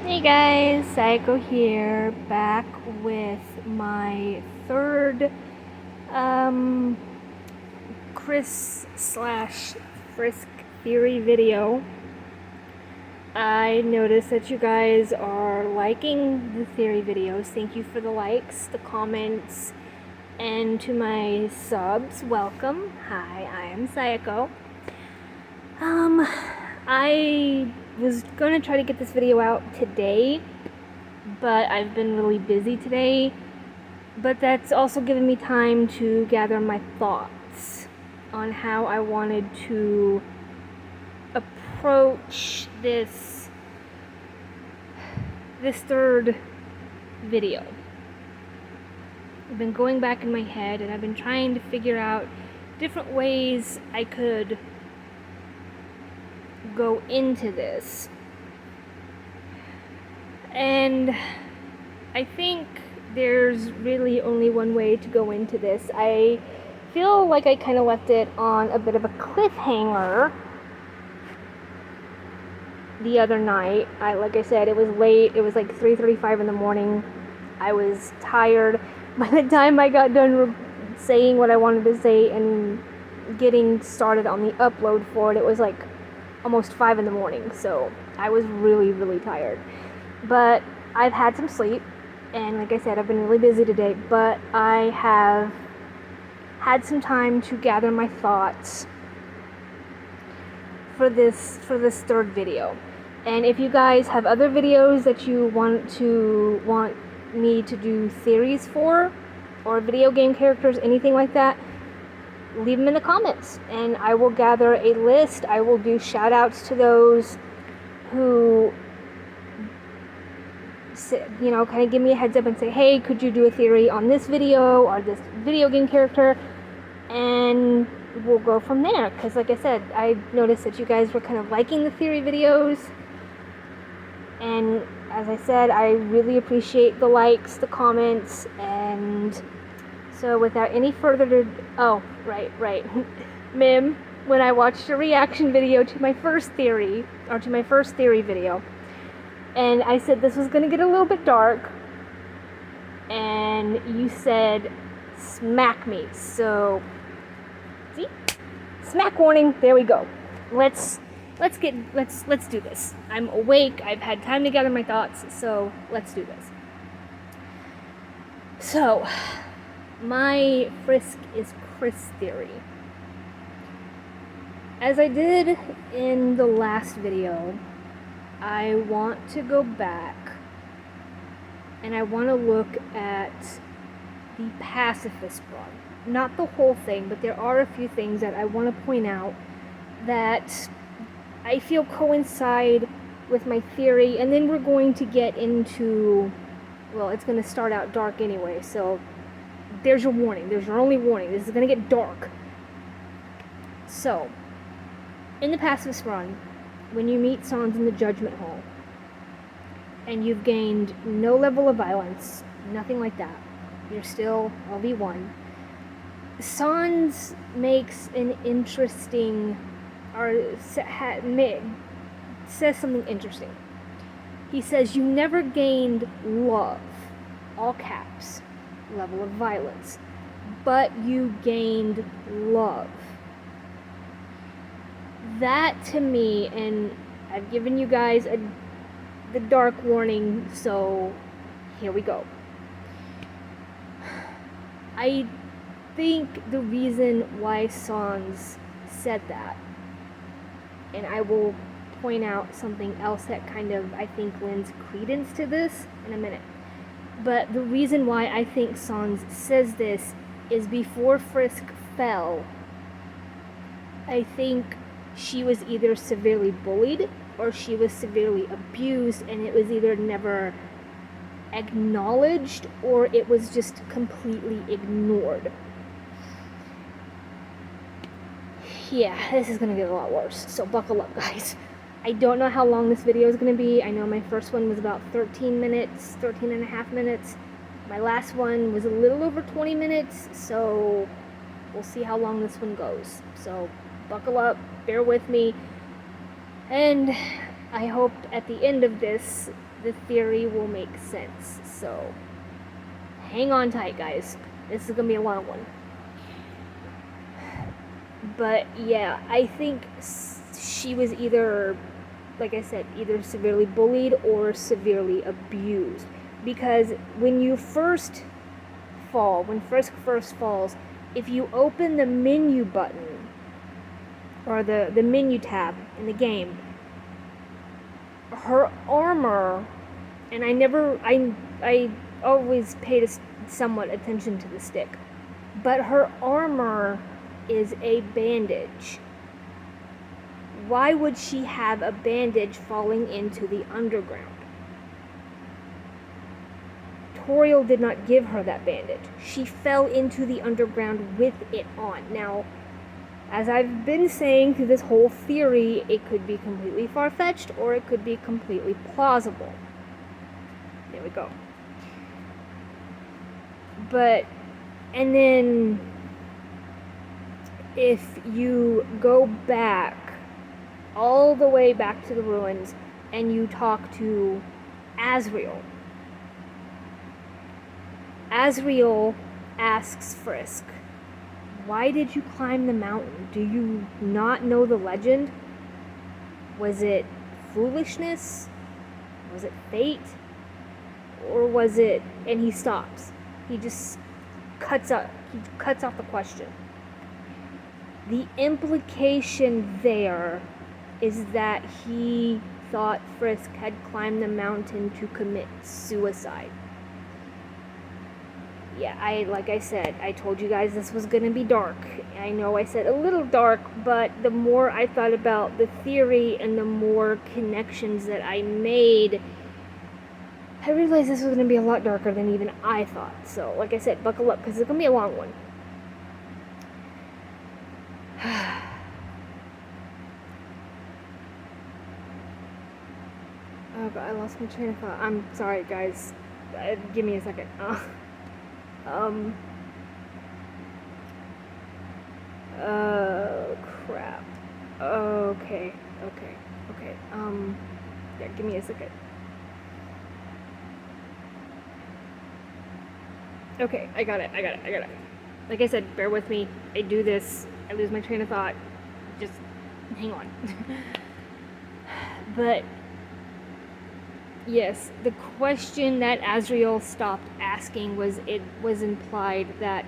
Hey guys, Psycho here, back with my third Kris slash Frisk theory video. I noticed that you guys are liking the theory videos. Thank you for the likes, the comments, and to my subs, welcome. Hi, I am Psycho. I was gonna try to get this video out today, but I've been really busy today. But that's also given me time to gather my thoughts on how I wanted to approach this third video. I've been going back in my head and I've been trying to figure out different ways I could go into this. And I think there's really only one way to go into this. I feel like I kind of left it on a bit of a cliffhanger the other night. Like I said, it was late. It was like 3:35 in the morning. I was tired. By the time I got done saying what I wanted to say and getting started on the upload for it, it was like almost 5 in the morning. So I was really, really tired. But I've had some sleep. And like I said, I've been really busy today, but I have had some time to gather my thoughts for this third video. And if you guys have other videos that you want me to do theories for, or video game characters, anything like that, leave them in the comments and I will gather a list. I will do shout outs to those who, you know, kind of give me a heads up and say, hey, could you do a theory on this video or this video game character, and we'll go from there. Because like I said, I noticed that you guys were kind of liking the theory videos, and as I said, I really appreciate the likes, the comments. And so without any further ado, oh, right Mim, when I watched a reaction video to my first theory video, and I said this was going to get a little bit dark, and you said smack me. So, see? Smack warning. There we go. Let's do this. I'm awake. I've had time to gather my thoughts, so let's do this. So, my Frisk is Kris theory. As I did in the last video, I want to go back and I want to look at the pacifist run. Not the whole thing, but there are a few things that I want to point out that I feel coincide with my theory. And then we're going to get into, well, it's going to start out dark anyway, so there's your warning. There's your only warning. This is going to get dark. So, in the pacifist run, when you meet Sans in the Judgment Hall, and you've gained no level of violence, nothing like that, you're still LV1, Sans makes an interesting, or says something interesting. He says, you never gained love, all caps, level of violence, but you gained love. That to me, and I've given you guys the dark warning, so here we go. I think the reason why Sans said that, and I will point out something else that kind of, I think, lends credence to this in a minute, but the reason why I think Sans says this is before Frisk fell, I think she was either severely bullied or she was severely abused, and it was either never acknowledged or it was just completely ignored. Yeah, this is going to get a lot worse, so buckle up, guys. I don't know how long this video is going to be. I know my first one was about 13 and a half minutes. My last one was a little over 20 minutes, so we'll see how long this one goes. So buckle up, bear with me, and I hope at the end of this, the theory will make sense. So, hang on tight, guys. This is gonna be a long one. But yeah, I think she was either, like I said, either severely bullied or severely abused. Because when you first fall, when Frisk first falls, if you open the menu button, or the menu tab in the game, her armor, and I always paid somewhat attention to the stick, but her armor is a bandage. Why would she have a bandage falling into the underground? Toriel did not give her that bandage. She fell into the underground with it on. Now, as I've been saying through this whole theory, it could be completely far-fetched or it could be completely plausible. There we go. But, and then, if you go back, all the way back to the ruins, and you talk to Azriel, Azriel asks Frisk, why did you climb the mountain? Do you not know the legend? Was it foolishness? Was it fate? Or was it... And he stops. He just cuts off the question. The implication there is that he thought Frisk had climbed the mountain to commit suicide. Yeah, like I said, I told you guys this was gonna be dark. I know I said a little dark, but the more I thought about the theory and the more connections that I made, I realized this was gonna be a lot darker than even I thought. So, like I said, buckle up, because it's gonna be a long one. Oh god, I lost my train of thought. I'm sorry, guys. Give me a second. Crap. Okay. Yeah, give me a second. Okay, I got it. Like I said, bear with me. I do this. I lose my train of thought. Just hang on. But yes, the question that Azriel stopped asking was implied that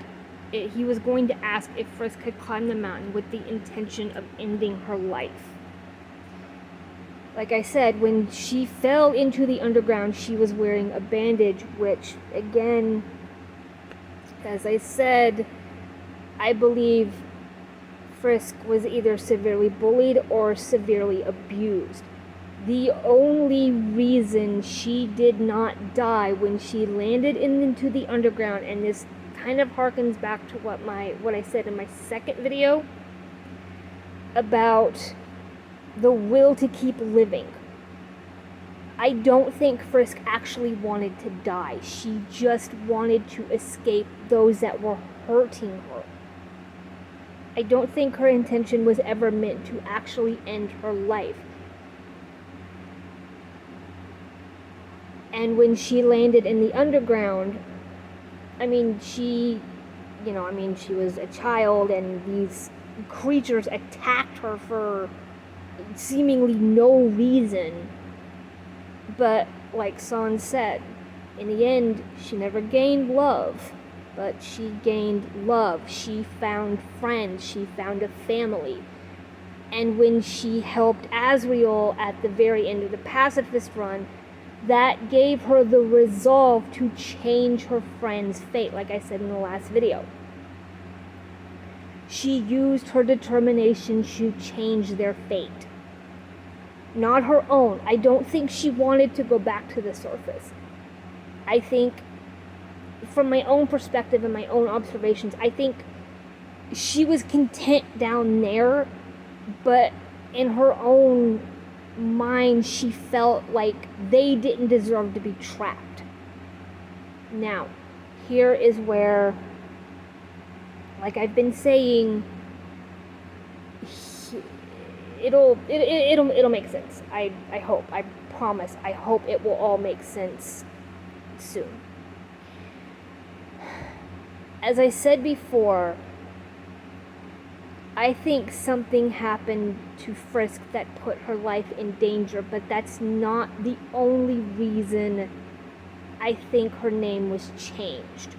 he was going to ask if Frisk had climbed the mountain with the intention of ending her life. Like I said, when she fell into the underground, she was wearing a bandage, which, again, as I said, I believe Frisk was either severely bullied or severely abused. The only reason she did not die when she landed into the underground, and this kind of harkens back to what I said in my second video about the will to keep living. I don't think Frisk actually wanted to die. She just wanted to escape those that were hurting her. I don't think her intention was ever meant to actually end her life. And when she landed in the underground, she was a child, and these creatures attacked her for seemingly no reason. But, like Son said, in the end, she never gained love, but she gained love. She found friends. She found a family. And when she helped Azriel at the very end of the pacifist run, that gave her the resolve to change her friend's fate, like I said in the last video. She used her determination to change their fate. Not her own. I don't think she wanted to go back to the surface. I think, from my own perspective and my own observations, I think she was content down there, but in her own mind, she felt like they didn't deserve to be trapped. Now, here is where, like I've been saying, it'll make sense. I hope. I promise. I hope it will all make sense soon. As I said before, I think something happened to Frisk that put her life in danger, but that's not the only reason I think her name was changed.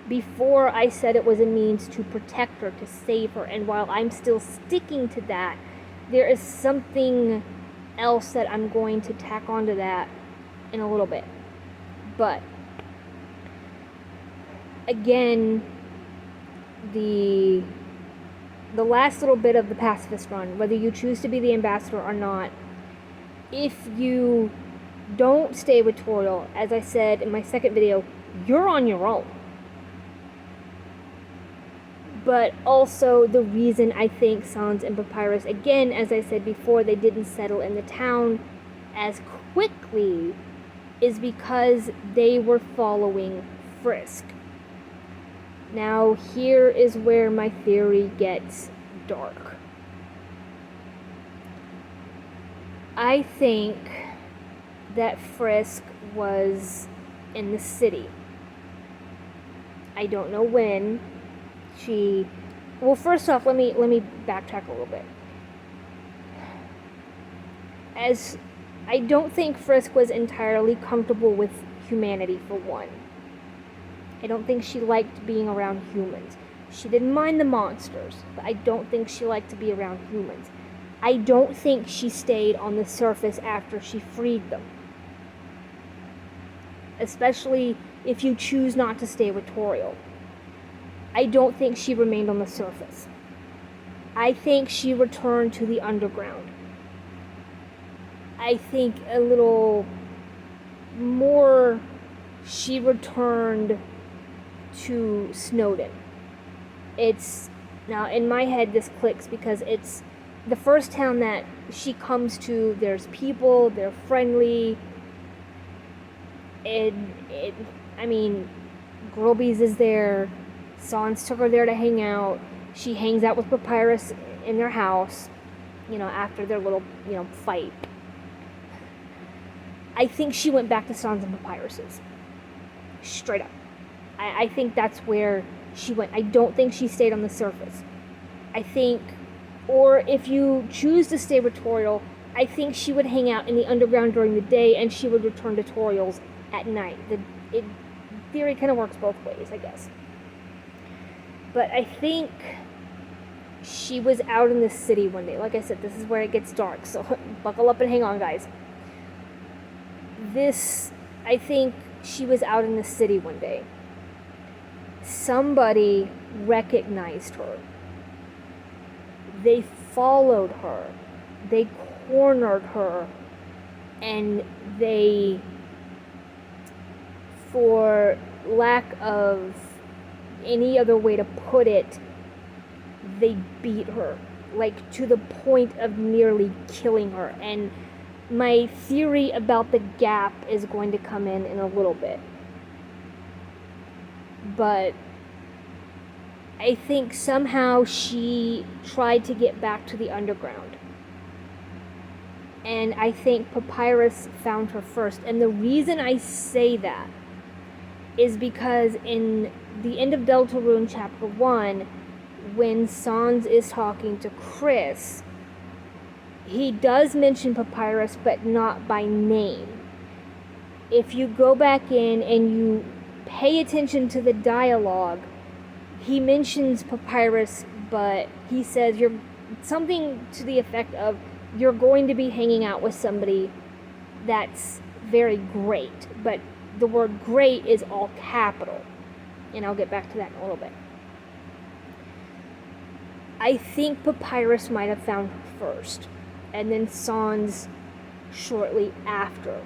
Before, I said it was a means to protect her, to save her, and while I'm still sticking to that, there is something else that I'm going to tack onto that in a little bit. But again, the last little bit of the pacifist run, whether you choose to be the ambassador or not, if you don't stay with Toriel, as I said in my second video, you're on your own. But also the reason I think Sans and Papyrus, again, as I said before, they didn't settle in the town as quickly is because they were following Frisk. Now, here is where my theory gets dark. I think that Frisk was in the city. I don't know when. Well, first off, let me backtrack a little bit. As I don't think Frisk was entirely comfortable with humanity, for one. I don't think she liked being around humans. She didn't mind the monsters, but I don't think she liked to be around humans. I don't think she stayed on the surface after she freed them. Especially if you choose not to stay with Toriel. I don't think she remained on the surface. I think she returned to the underground. I think a little more she returned to Snowden. It's, now in my head this clicks because it's the first town that she comes to. There's people, they're friendly. I mean, Grillby's is there. Sans took her there to hang out. She hangs out with Papyrus in their house, after their little, fight. I think she went back to Sans and Papyrus's. Straight up. I think that's where she went. I don't think she stayed on the surface. I think, or if you choose to stay with Toriel, I think she would hang out in the underground during the day and she would return to Toriel's at night. The theory kind of works both ways, I guess. But I think she was out in the city one day. Like I said, this is where it gets dark, so buckle up and hang on, guys. I think she was out in the city one day. Somebody recognized her. They followed her. They cornered her. And they, for lack of any other way to put it, they beat her, like to the point of nearly killing her. And my theory about the gap is going to come in a little bit, but I think somehow she tried to get back to the underground, and I think Papyrus found her first. And the reason I say that is because in the end of Deltarune Chapter 1, when Sans is talking to Kris, he does mention Papyrus, but not by name. If you go back in and you pay attention to the dialogue, he mentions Papyrus, but he says you're something to the effect of, you're going to be hanging out with somebody that's very great, but the word great is all capital. And I'll get back to that in a little bit. I think Papyrus might have found her first, and then Sans shortly after.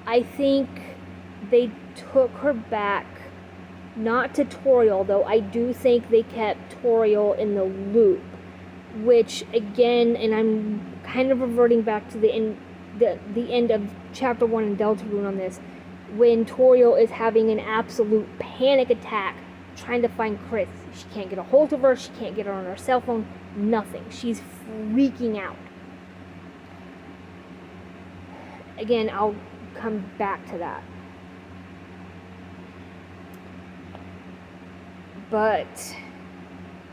I think they took her back, not to Toriel, though I do think they kept Toriel in the loop, which again, and I'm kind of reverting back to the end of Chapter 1 in Deltarune on this, when Toriel is having an absolute panic attack trying to find Kris. She can't get a hold of her. She can't get her on her cell phone. Nothing. She's freaking out. Again, I'll come back to that. But,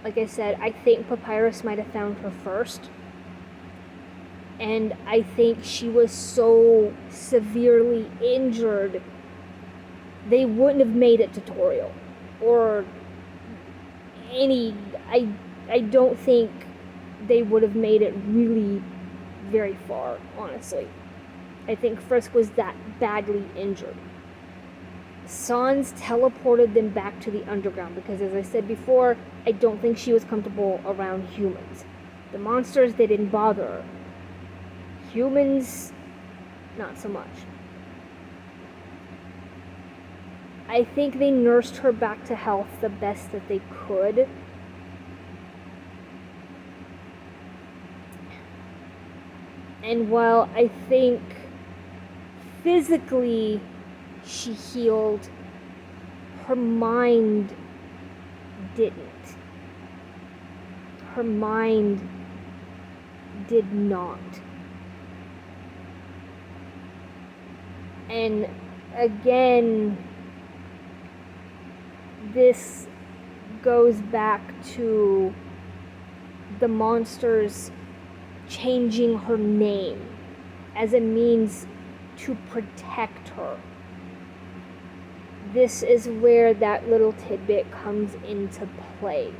like I said, I think Papyrus might have found her first. And I think she was so severely injured, they wouldn't have made it tutorial. Or I don't think they would have made it really very far, honestly. I think Frisk was that badly injured. Sans teleported them back to the underground because, as I said before, I don't think she was comfortable around humans. The monsters, they didn't bother her. Humans, not so much. I think they nursed her back to health the best that they could. And while I think physically she healed, her mind didn't. Her mind did not. And again, this goes back to the monsters changing her name as a means to protect her. This is where that little tidbit comes into play.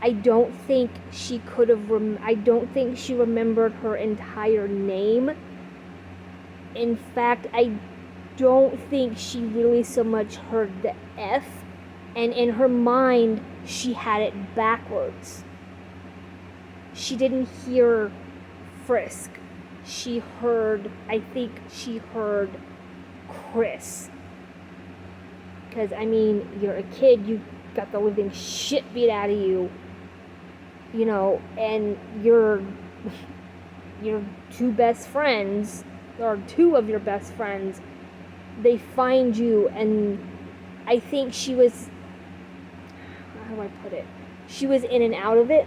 I don't think she could have I don't think she remembered her entire name. In fact, I don't think she really so much heard the F, and in her mind she had it backwards. She didn't hear Frisk. I think she heard Kris. Because, I mean, you're a kid, you got the living shit beat out of you, you know, and your two best friends, or two of your best friends, they find you, and I think she was, how do I put it? She was in and out of it.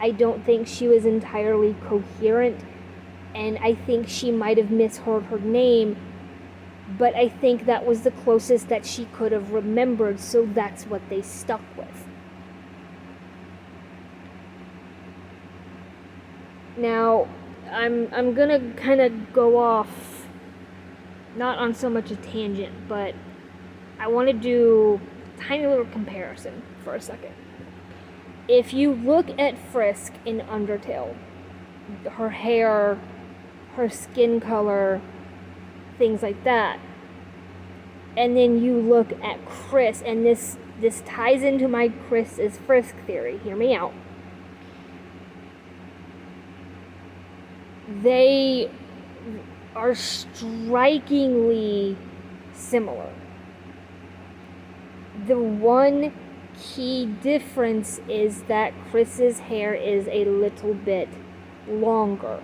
I don't think she was entirely coherent, and I think she might have misheard her name, but I think that was the closest that she could have remembered, so that's what they stuck with. Now, I'm gonna kind of go off, not on so much a tangent, but I want to do a tiny little comparison for a second. If you look at Frisk in Undertale, her hair, her skin color, things like that, and then you look at Kris, and this ties into my Kris is Frisk theory, hear me out. They are strikingly similar. The one key difference is that Kris's hair is a little bit longer,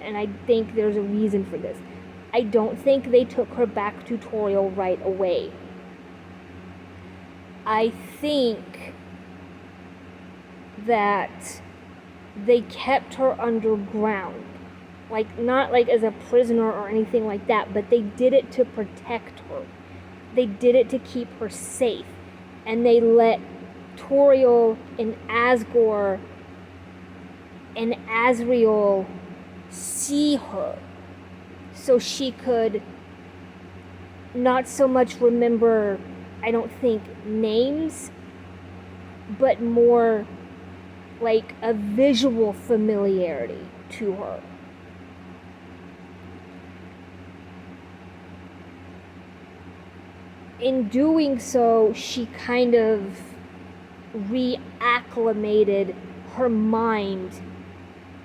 and I think there's a reason for this. I don't think they took her back tutorial right away. I think that they kept her underground. Like, not like as a prisoner or anything like that, but they did it to protect her. They did it to keep her safe. And they let Toriel and Asgore and Azrael see her, so she could not so much remember, I don't think, names, but more like a visual familiarity to her. In doing so, she kind of reacclimated her mind.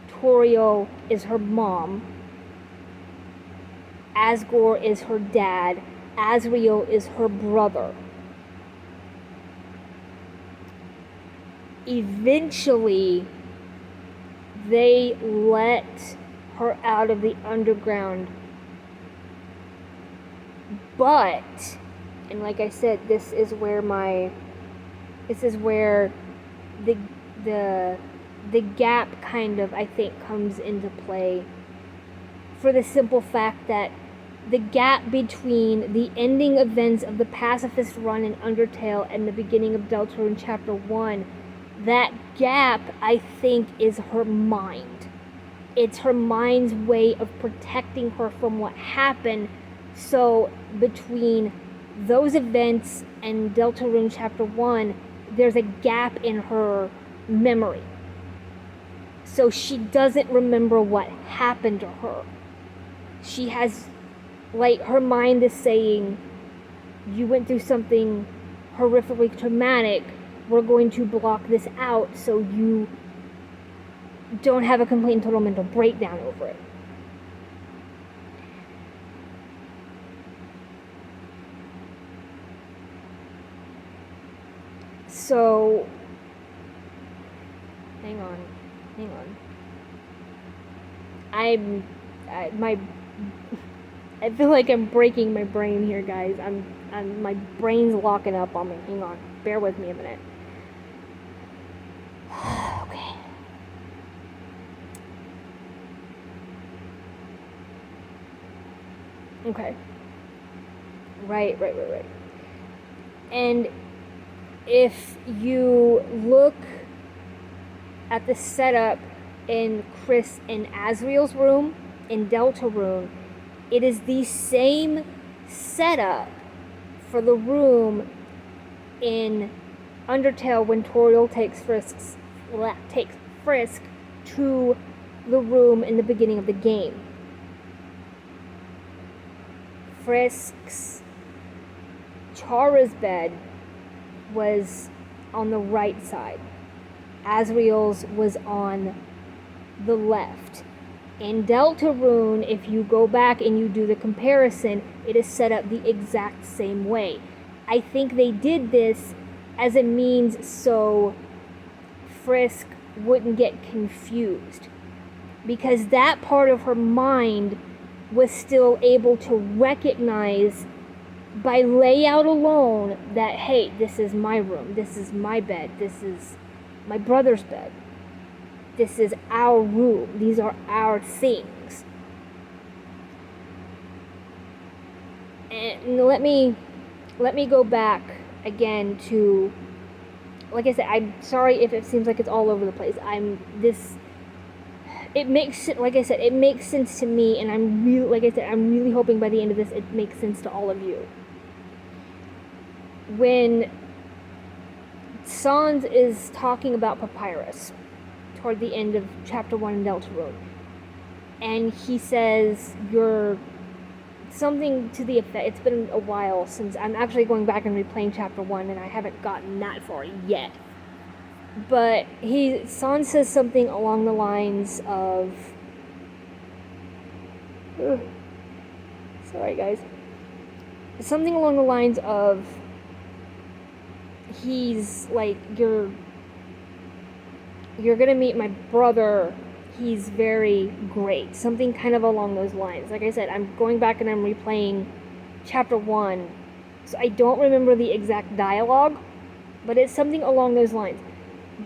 Toriel is her mom. Asgore is her dad. Azrael is her brother. Eventually, they let her out of the underground, but And like I said, this is where the the gap kind of, I think, comes into play, for the simple fact that the gap between the ending events of the pacifist run in Undertale and the beginning of Deltarune Chapter 1, that gap, I think, is her mind. It's her mind's way of protecting her from what happened. So between those events and Deltarune Chapter 1, there's a gap in her memory. So she doesn't remember what happened to her. She has, like, her mind is saying, you went through something horrifically traumatic, we're going to block this out so you don't have a complete and total mental breakdown over it. So, hang on. I feel like I'm breaking my brain here, guys. My brain's locking up on me. Hang on. Bear with me a minute. Okay. Okay. Right. And if you look at the setup in Kris and Asriel's room in Deltarune, it is the same setup for the room in Undertale when Toriel takes Frisk to the room in the beginning of the game. Frisk's Chara's bed was on the right side. Asriel's was on the left. In Deltarune, if you go back and you do the comparison, it is set up the exact same way. I think they did this as a means so Frisk wouldn't get confused, because that part of her mind was still able to recognize by layout alone that, hey, this is my room, this is my bed, this is my brother's bed, this is our room, these are our things. And let me go back again to, like I said, I'm sorry if it seems like it's all over the place. It makes, like I said, it makes sense to me, and I'm really hoping by the end of this it makes sense to all of you. When Sans is talking about Papyrus toward the end of Chapter 1 in Deltarune, and he says, you're something to the effect, it's been a while since, I'm actually going back and replaying Chapter 1, and I haven't gotten that far yet. But Sans says something along the lines of, sorry guys, something along the lines of, he's like, you're gonna meet my brother, he's very great, something kind of along those lines. Like I said, I'm going back and I'm replaying Chapter 1, so I don't remember the exact dialogue, but it's something along those lines.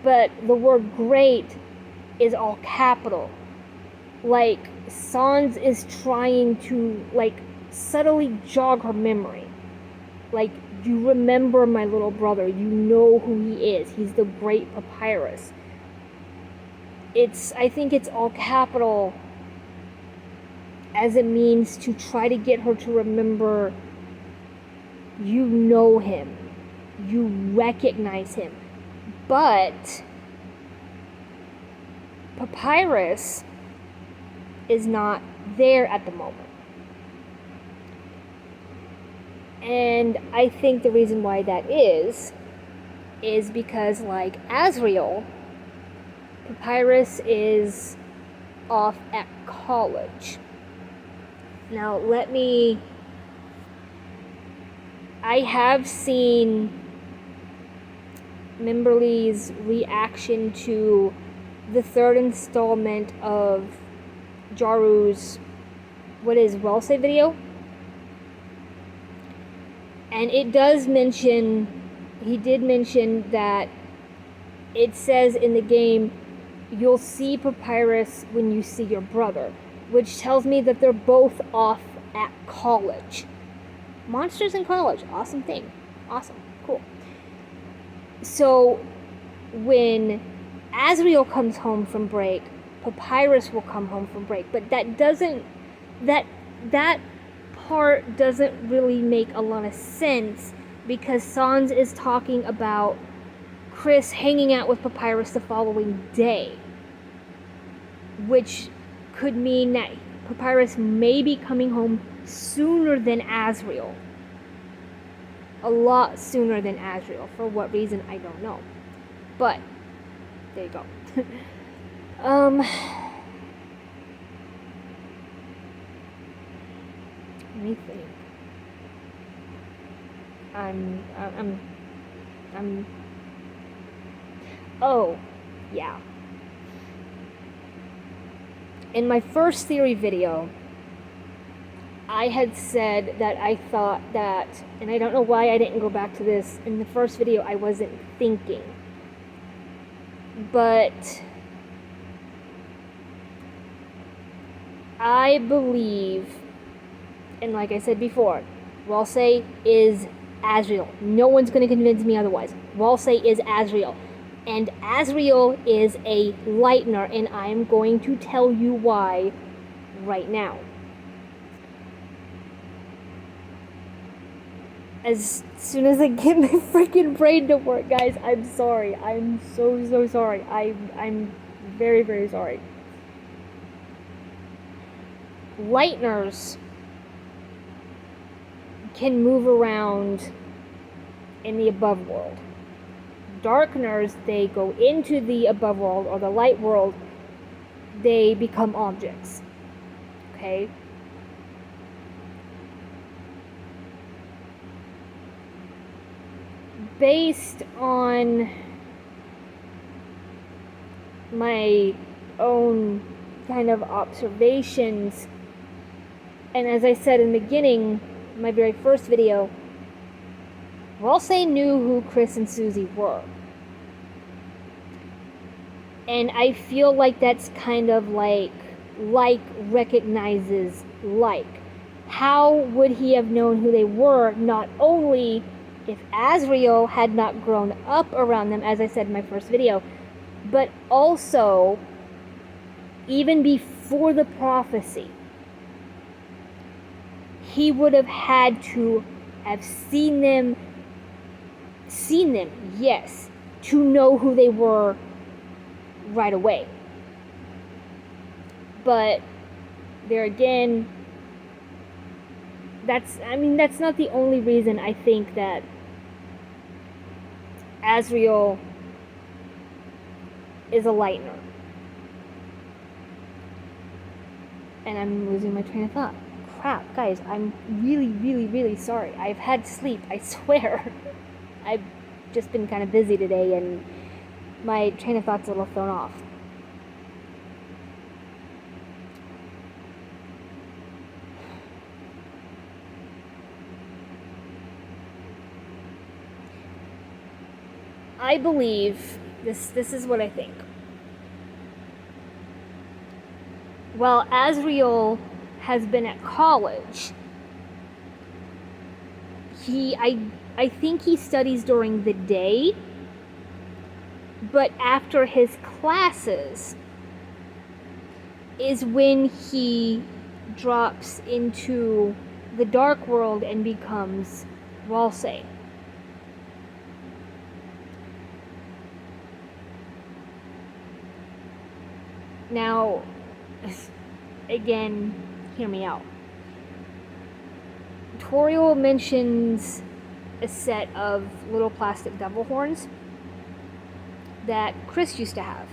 But the word great is all capital. Like, Sans is trying to, like, subtly jog her memory. Like, you remember my little brother, you know who he is, he's the great Papyrus. I think it's all capital as a means to try to get her to remember, you know him, you recognize him. But Papyrus is not there at the moment. And I think the reason why that is because, like Asriel, Papyrus is off at college. Now, I have seen Mimberly's reaction to the third installment of Jaru's, Well Say video. And it does mention, he did mention that it says in the game, you'll see Papyrus when you see your brother, which tells me that they're both off at college. Monsters in college, awesome thing. Awesome, cool. So when Azrael comes home from break, Papyrus will come home from break, but that part doesn't really make a lot of sense, because Sans is talking about Kris hanging out with Papyrus the following day, which could mean that Papyrus may be coming home sooner than Azrael. A lot sooner than Azrael. For what reason, I don't know. But, there you go. Let me think. Oh, yeah. In my first theory video, I had said that I thought that, and I don't know why I didn't go back to this, in the first video I wasn't thinking, but I believe, and like I said before, Walsei is Azrael. No one's going to convince me otherwise. Walsei is Azrael. And Azrael is a Lightner, and I'm going to tell you why right now. As soon as I get my freaking brain to work, guys, I'm sorry. I'm so sorry. I'm very, very sorry. Lightners can move around in the above world. Darkners, they go into the above world or the light world, they become objects. Okay? Based on my own kind of observations, and as I said in the beginning, my very first video, Walsei knew who Kris and Susie were. And I feel like that's kind of like recognizes like. How would he have known who they were, not only if Azrael had not grown up around them, as I said in my first video, but also even before the prophecy, he would have had to have seen them, yes, to know who they were right away. But there again, that's not the only reason I think that Azrael is a Lightner. And I'm losing my train of thought. Crap, guys, I'm really sorry. I've had sleep, I swear. I've just been kind of busy today and my train of thought's a little thrown off. I believe, this is what I think. While Azrael has been at college, I think he studies during the day, but after his classes is when he drops into the dark world and becomes Walsei. Now, again, hear me out. Toriel mentions a set of little plastic devil horns that Kris used to have.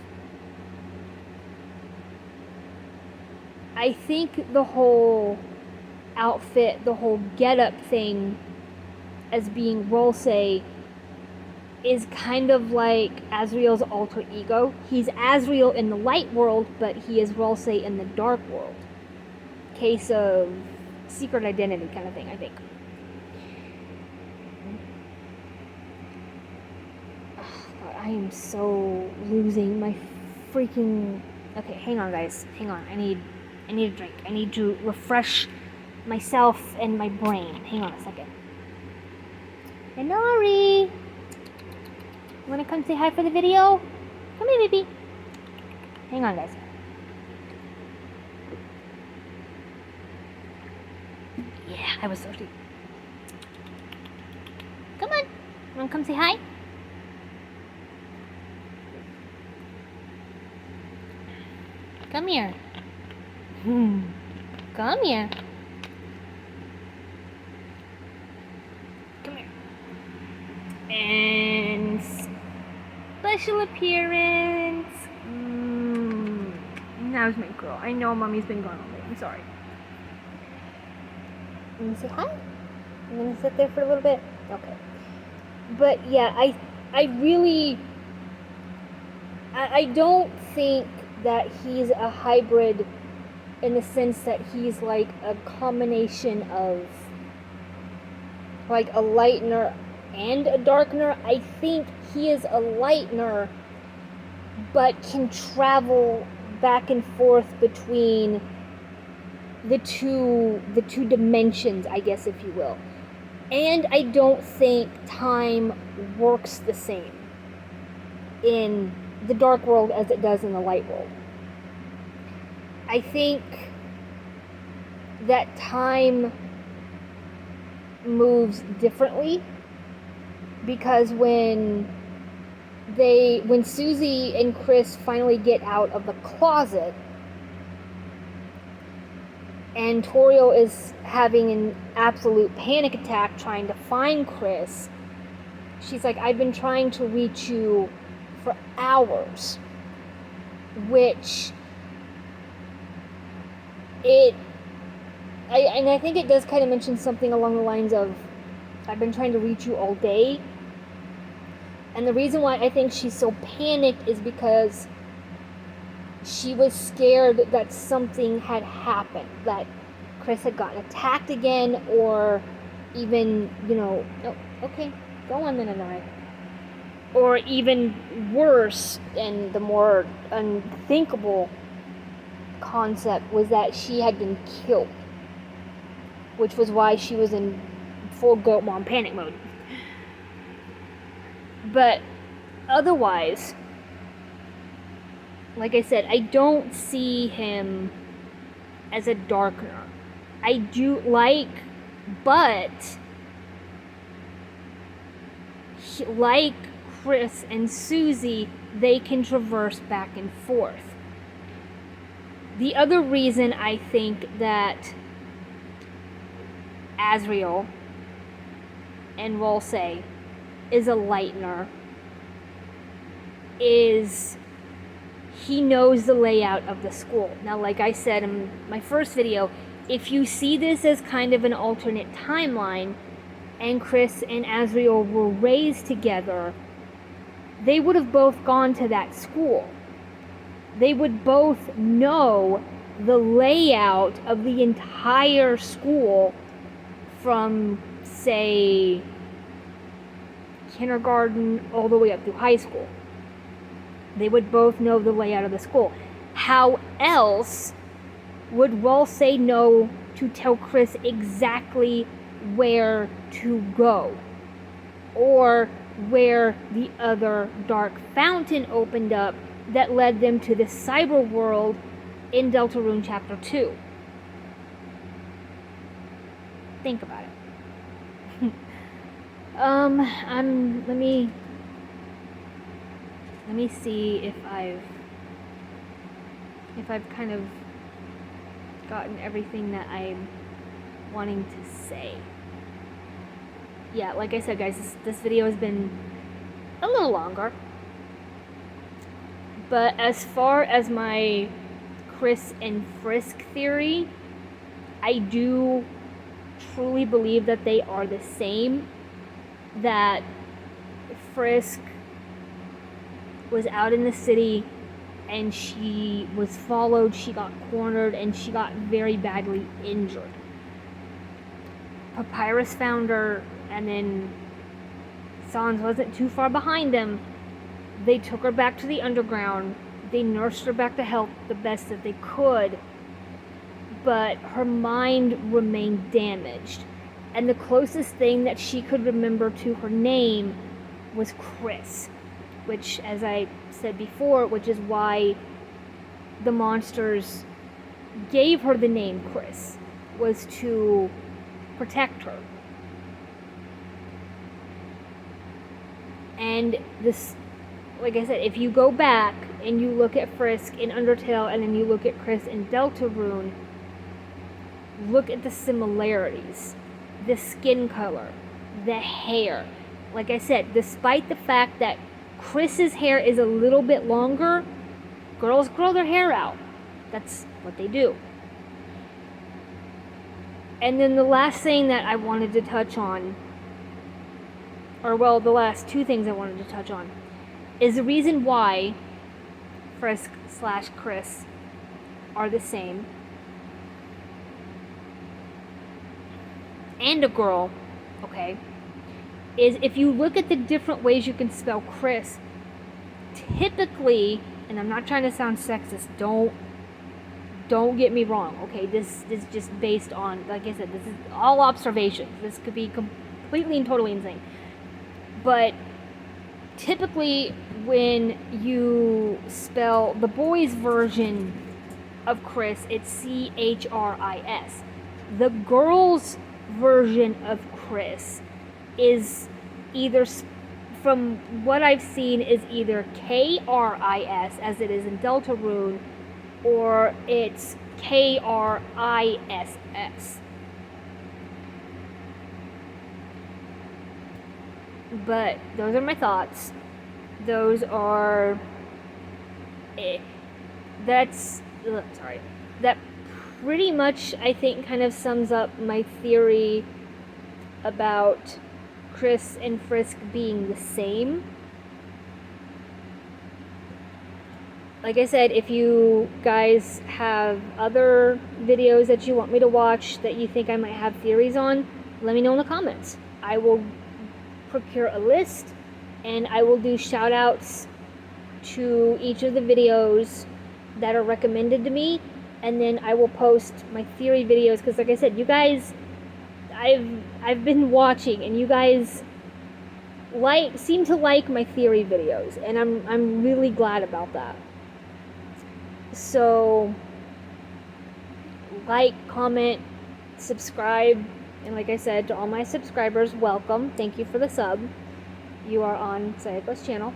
I think the whole outfit, the whole getup thing as being Walsei is kind of like Azrael's alter ego. He's Azrael in the light world, but he is Walsei in the dark world. Case of secret identity kind of thing, I think. I am so losing my freaking... Okay, hang on, guys. Hang on. I need a drink. I need to refresh myself and my brain. Hang on a second. Inari! Wanna come say hi for the video? Come here, baby. Hang on, guys. Yeah, I was thirsty. Come on. Wanna come say hi? Come here. Come here. Come here. And special appearance. Now's my girl. I know mommy's been gone all day. I'm sorry. You wanna say hi? You wanna sit there for a little bit? Okay. But yeah, I really, I don't think that he's a hybrid in the sense that he's like a combination of like a lightener and a darkener. I think he is a lightener but can travel back and forth between the two dimensions, I guess, if you will. And I don't think time works the same in the dark world as it does in the light world. I think that time moves differently because when Susie and Kris finally get out of the closet and Toriel is having an absolute panic attack trying to find Kris, she's like, I've been trying to reach you for hours, which I think it does kind of mention something along the lines of, I've been trying to reach you all day. And the reason why I think she's so panicked is because she was scared that something had happened, that Kris had gotten attacked again, or even, oh, okay, go on then, Anai. Or even worse, and the more unthinkable concept was that she had been killed, which was why she was in full goat mom panic mode. But otherwise, like I said, I don't see him as a darkener. I do but like Kris and Susie, they can traverse back and forth. The other reason I think that Azriel and Rolsei is a lightener is he knows the layout of the school. Now, like I said in my first video, if you see this as kind of an alternate timeline and Kris and Azriel were raised together, they would have both gone to that school. They would both know the layout of the entire school from, say, kindergarten all the way up through high school. They would both know the layout of the school. How else would Rolsei know to tell Kris exactly where to go? Or where the other dark fountain opened up that led them to the cyber world in Deltarune Chapter 2. Think about it. Let me see if I've kind of gotten everything that I'm wanting to say. Yeah, like I said, guys, this video has been a little longer. But as far as my Kris and Frisk theory, I do truly believe that they are the same. That Frisk was out in the city and she was followed, she got cornered, and she got very badly injured. Papyrus found her, and then Sans wasn't too far behind them, They took her back to the underground. They nursed her back to health the best that they could, but her mind remained damaged. And the closest thing that she could remember to her name was Kris, which, as I said before, which is why the monsters gave her the name Kris, was to protect her. And this, like I said, if you go back and you look at Frisk in Undertale and then you look at Kris in Deltarune, look at the similarities. The skin color, the hair. Like I said, despite the fact that Kris's hair is a little bit longer, girls grow their hair out. That's what they do. And then the last thing that I wanted to touch on, or well, the last two things I wanted to touch on, is the reason why Frisk/Kris are the same. And a girl, okay, is if you look at the different ways you can spell Kris, typically, and I'm not trying to sound sexist, don't get me wrong, okay, this is just based on, like I said, this is all observations. This could be completely and totally insane. But typically when you spell the boys' version of Kris, it's Chris. The girls' version of Kris is either, from what I've seen, is either Kris, as it is in Deltarune, or it's Kriss. But those are my thoughts. Those are that pretty much, I think, kind of sums up my theory about Kris and Frisk being the same. Like I said, if you guys have other videos that you want me to watch that you think I might have theories on, let me know in the comments. I will procure a list and I will do shout outs to each of the videos that are recommended to me, and then I will post my theory videos, because like I said, you guys, I've been watching and you guys seem to like my theory videos, and I'm really glad about that. So like, comment, subscribe, and like I said, to all my subscribers, welcome. Thank you for the sub. You are on Sayako's channel.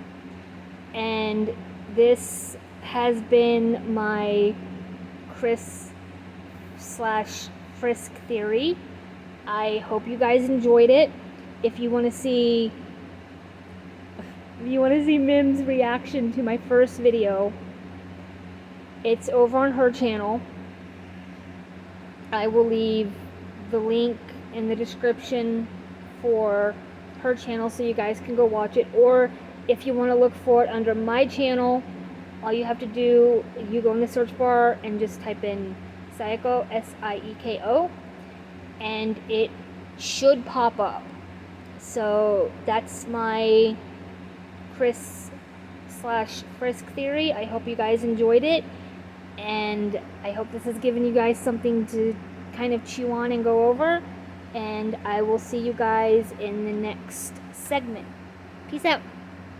And this has been my Kris/Frisk theory. I hope you guys enjoyed it. If you want to see Mim's reaction to my first video, it's over on her channel. I will leave the link in the description for her channel so you guys can go watch it. Or if you want to look for it under my channel, all you have to do, you go in the search bar and just type in Sayako, Sieko, and it should pop up. So that's my Kris/Frisk theory. I hope you guys enjoyed it, and I hope this has given you guys something to kind of chew on and go over, and I will see you guys in the next segment. Peace out.